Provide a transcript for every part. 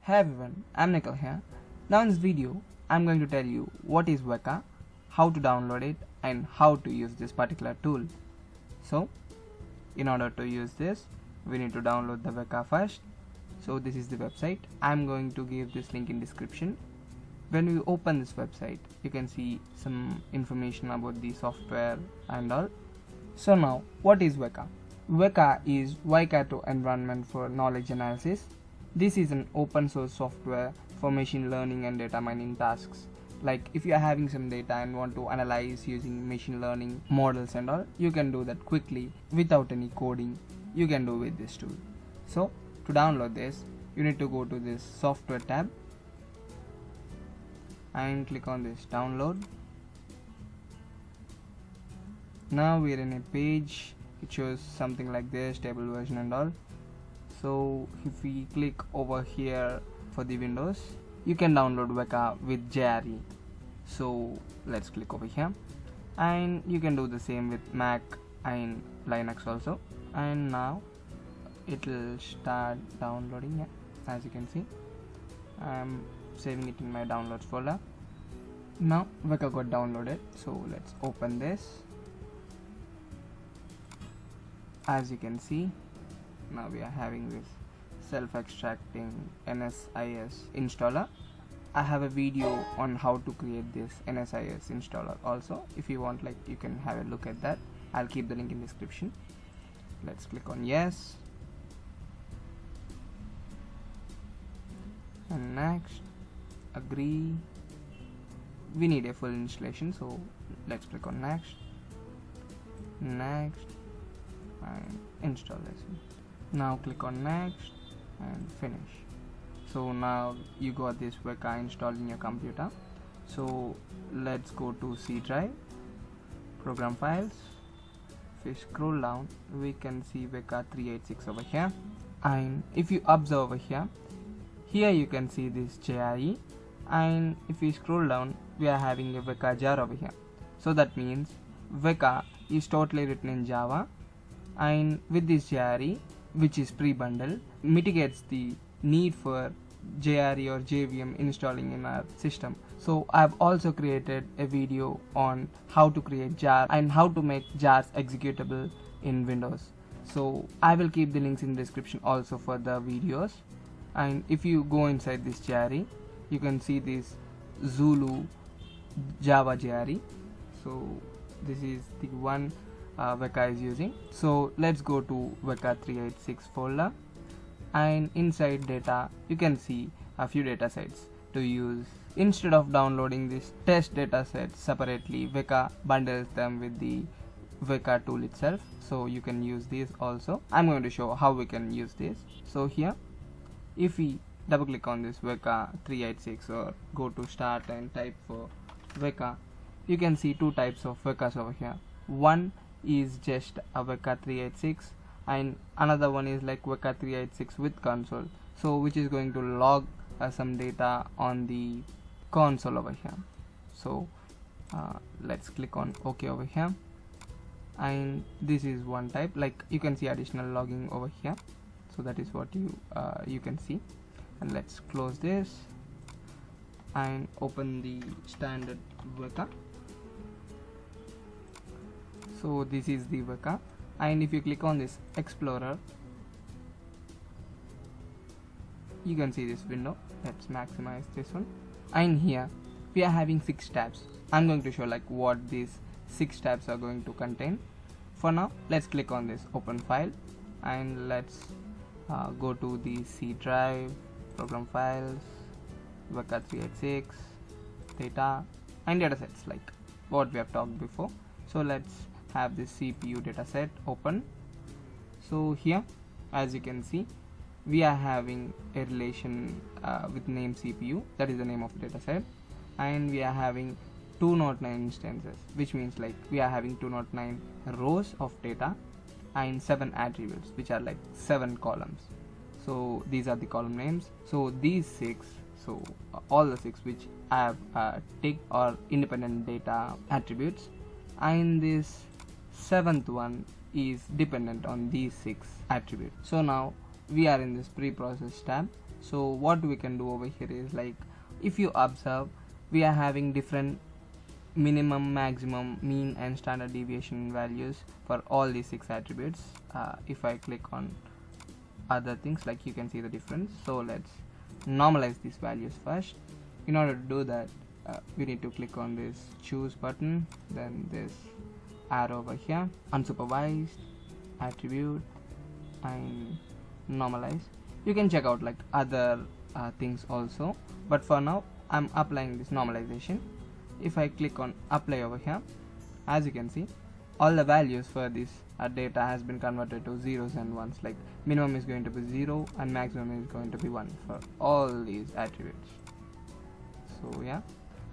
Hey everyone, I'm Nikhil here. Now in this video, I'm going to tell you what is Weka, how to download it and how to use this particular tool. So, in order to use this, we need to download the Weka first. So this is the website. I'm going to give this link in description. When we open this website, you can see some information about the software and all. So now, what is Weka? Weka is Waikato environment for knowledge analysis. This is an open source software for machine learning and data mining tasks. Like if you are having some data and want to analyze using machine learning models and all, you can do that quickly without any coding. You can do with this tool. So to download this, you need to go to this software tab and click on this download. Now we are in a page. It shows something like this, stable version and all. So if we click over here for the Windows, you can download Weka with JRE. So let's click over here, and you can do the same with Mac and Linux also. And now it will start downloading. As you can see, I'm saving it in my downloads folder. Now Weka got downloaded, so let's open this. As you can see, now we are having this self-extracting NSIS installer. I have a video on how to create this NSIS installer also. If you want, like, you can have a look at that. I'll keep the link in description. Let's click on yes and next, agree. We need a full installation, so let's click on next and installation. Now click on next and finish. So now you got this Weka installed in your computer. So let's go to C drive, program files. If we scroll down, we can see Weka 386 over here. And if you observe over here you can see this JRE. And if we scroll down, we are having a Weka jar over here. So that means Weka is totally written in Java, and with this JRE, which is pre-bundled, mitigates the need for JRE or JVM installing in our system. So I've also created a video on how to create jar and how to make jars executable in Windows. So I will keep the links in the description also for the videos. And if you go inside this JRE, you can see this Zulu Java JRE. So this is the one Weka is using. So let's go to Weka 386 folder, and inside data you can see a few data sets to use. Instead of downloading this test data sets separately, Weka bundles them with the Weka tool itself, so you can use these also. I'm going to show how we can use this. So here, if we double click on this Weka 386 or go to start and type for Weka, you can see two types of Wekas over here. One is just a Weka 386 and another one is like Weka 386 with console, so which is going to log some data on the console over here. So let's click on OK over here, and this is one type. Like you can see additional logging over here, so that is what you can see. And let's close this and open the standard Weka. So this is the Weka, and if you click on this Explorer, you can see this window. Let's maximize this one, and here we are having 6 tabs. I'm going to show like what these 6 tabs are going to contain. For now, let's click on this open file, and let's go to the C drive, program files, Weka 386, data and datasets, like what we have talked before. So let's have this CPU dataset open. So here, as you can see, we are having a relation with name CPU, that is the name of the dataset, and we are having 209 instances, which means like we are having 209 rows of data and 7 attributes, which are like 7 columns. So these are the column names. So these 6, so all the 6 which I have ticked are independent data attributes, and this 7th one is dependent on these 6 attributes. So now we are in this pre-process tab, So what we can do over here is, like, if you observe, we are having different minimum, maximum, mean and standard deviation values for all these 6 attributes. If I click on other things, like, you can see the difference. So let's normalize these values first. In order to do that, we need to click on this choose button, then this arrow over here, unsupervised, attribute, and normalize. You can check out like other things also, but for now I'm applying this normalization. If I click on apply over here, as you can see, all the values for this data has been converted to zeros and ones. Like, minimum is going to be 0 and maximum is going to be 1 for all these attributes. So yeah,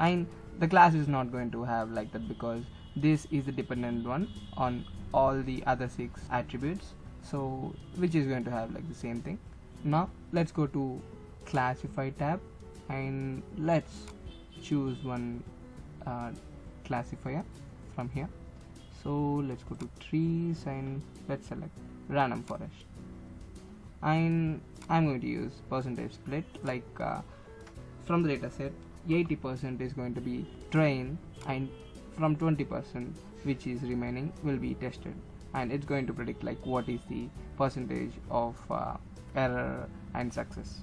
and the class is not going to have like that, because this is the dependent one on all the other 6 attributes, so which is going to have like the same thing. Now let's go to classify tab and let's choose one classifier from here. So let's go to trees and let's select random forest, and I'm going to use percentage split. Like, from the data set, 80% is going to be trained, and from 20% which is remaining will be tested, and it's going to predict like what is the percentage of error and success.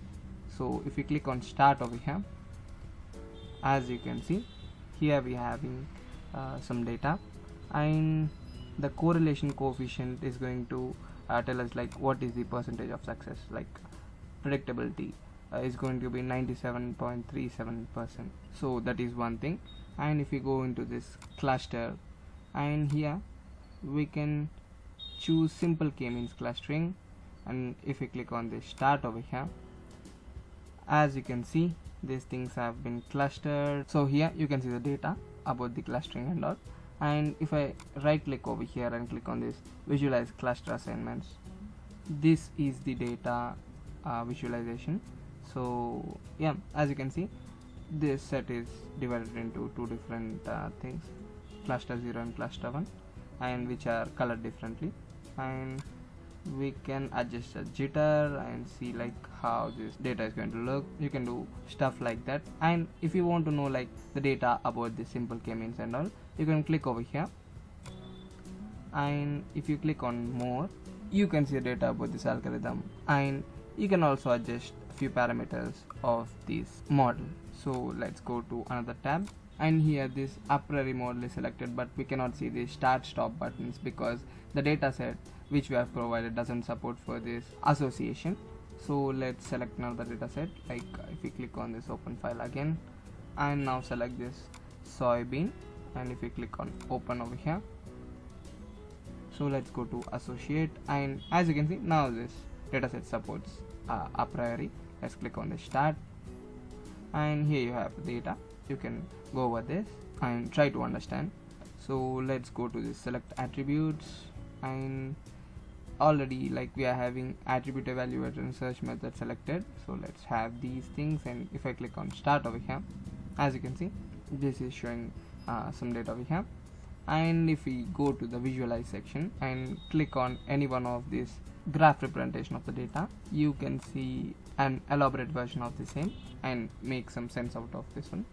So if you click on start over here, as you can see, here we are having some data, and the correlation coefficient is going to tell us like what is the percentage of success. Like, predictability is going to be 97.37%. so that is one thing. And if we go into this cluster, and here we can choose simple k-means clustering, and if we click on this start over here, as you can see, these things have been clustered. So here you can see the data about the clustering and all. And if I right click over here and click on this visualize cluster assignments, this is the data visualization. So yeah, as you can see, this set is divided into 2 different things, cluster 0 and cluster 1, and which are colored differently. And we can adjust the jitter and see like how this data is going to look. You can do stuff like that. And if you want to know like the data about the simple k-means and all, you can click over here, and if you click on more, you can see the data about this algorithm, and you can also adjust a few parameters of this model. So let's go to another tab, and here this a priori model is selected, but we cannot see the start stop buttons because the data set which we have provided doesn't support for this association. So let's select another data set. Like, if we click on this open file again, and now select this soybean, and if we click on open over here, so let's go to associate, and as you can see, now this dataset supports a priori. Let's click on the start, and here you have the data. You can go over this and try to understand. So let's go to the select attributes, and already like we are having attribute evaluator and search method selected. So let's have these things, and if I click on start over here, as you can see, this is showing some data over here. And if we go to the visualize section and click on any one of these graph representation of the data, you can see an elaborate version of the same and make some sense out of this one.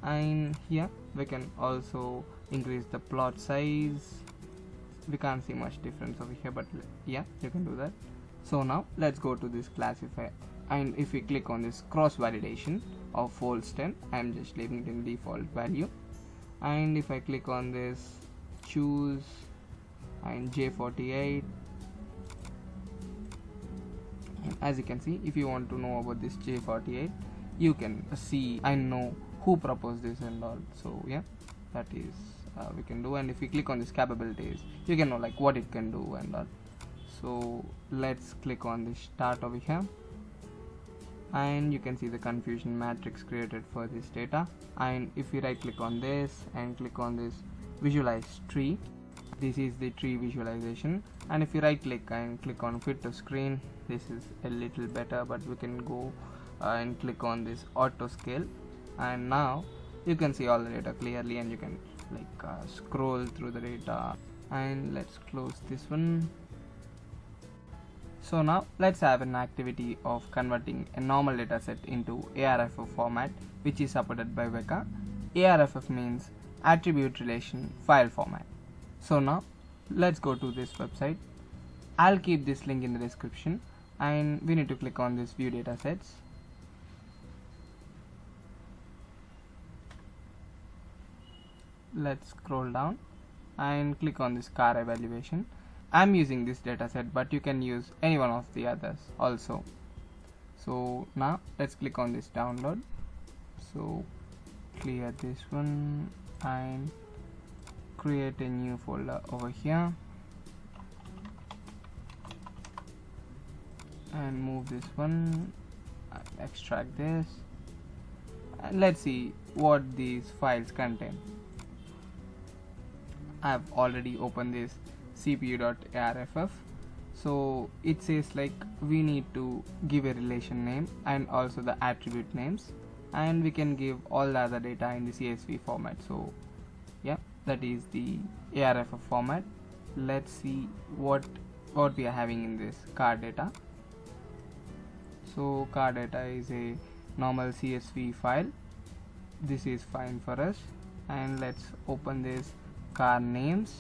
And here we can also increase the plot size. We can't see much difference over here, but yeah, you can do that. So now let's go to this classifier, and if we click on this cross validation of false 10, I'm just leaving it in default value. And if I click on this choose and J48, and as you can see, if you want to know about this J48, you can see and know who proposed this and all. So yeah, that is we can do. And if we click on this capabilities, you can know like what it can do and all. So let's click on this start over here, and you can see the confusion matrix created for this data. And if we right click on this and click on this visualize tree, this is the tree visualization. And if you right click and click on fit to screen, this is a little better, but we can go and click on this auto scale, and now you can see all the data clearly, and you can like scroll through the data. And let's close this one. So now let's have an activity of converting a normal dataset into ARFF format, which is supported by Weka. ARFF means Attribute Relation File Format. So now let's go to this website. I'll keep this link in the description, and we need to click on this view datasets. Let's scroll down and click on this car evaluation. I'm using this dataset, but you can use any one of the others also. So now let's click on this download. So clear this one and create a new folder over here and move this one, extract this, and let's see what these files contain. I've already opened this cpu.arff. so it says like we need to give a relation name and also the attribute names, and we can give all the other data in the CSV format. So yeah, that is the ARFF format. Let's see what we are having in this car data. So car data is a normal CSV file. This is fine for us, and let's open this car names,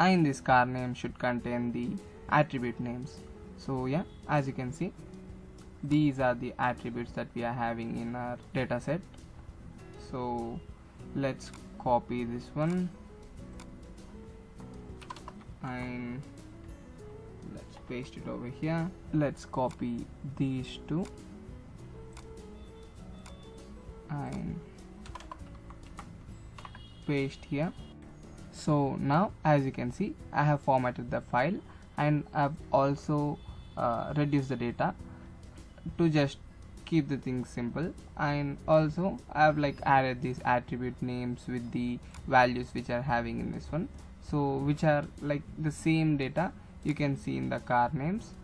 and this car name should contain the attribute names. So yeah, as you can see, these are the attributes that we are having in our dataset. So let's copy this one and let's paste it over here. Let's copy these two and paste here. So now as you can see, I have formatted the file, and I've also reduced the data to just keep the things simple, and also I've like added these attribute names with the values which are having in this one, so which are like the same data you can see in the car names.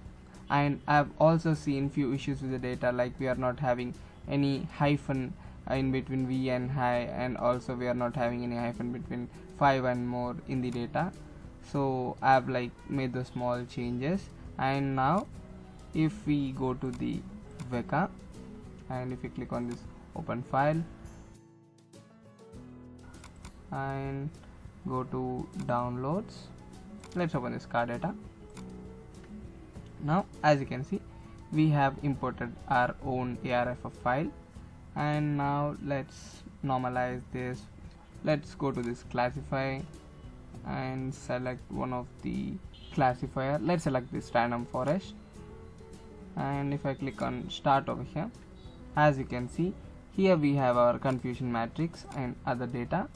And I've also seen few issues with the data, like we are not having any hyphen in between V and high, and also we are not having any hyphen between 5 and more in the data. So I've like made the small changes, and now if we go to the Weka and if we click on this open file and go to downloads, let's open this car data. Now as you can see, we have imported our own ARFF file, and now let's normalize this. Let's go to this classify and select one of the classifier. Let's select this random forest, and if I click on start over here, as you can see, here we have our confusion matrix and other data.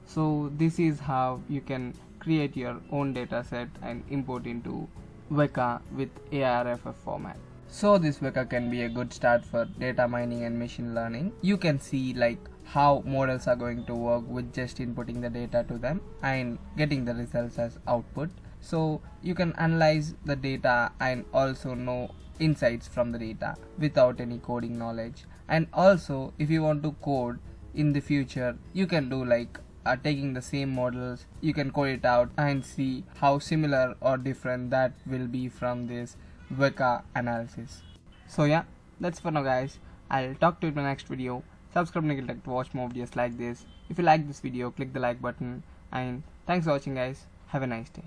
So this is how you can create your own data set and import into Weka with ARFF format. So this Weka can be a good start for data mining and machine learning. You can see like how models are going to work with just inputting the data to them and getting the results as output. So you can analyze the data and also know insights from the data without any coding knowledge. And also if you want to code in the future, you can do like taking the same models, you can code it out and see how similar or different that will be from this Weka analysis. So yeah, that's for now guys. I'll talk to you in the next video. Subscribe and to watch more videos like this. If you like this video, click the like button, and thanks for watching guys. Have a nice day.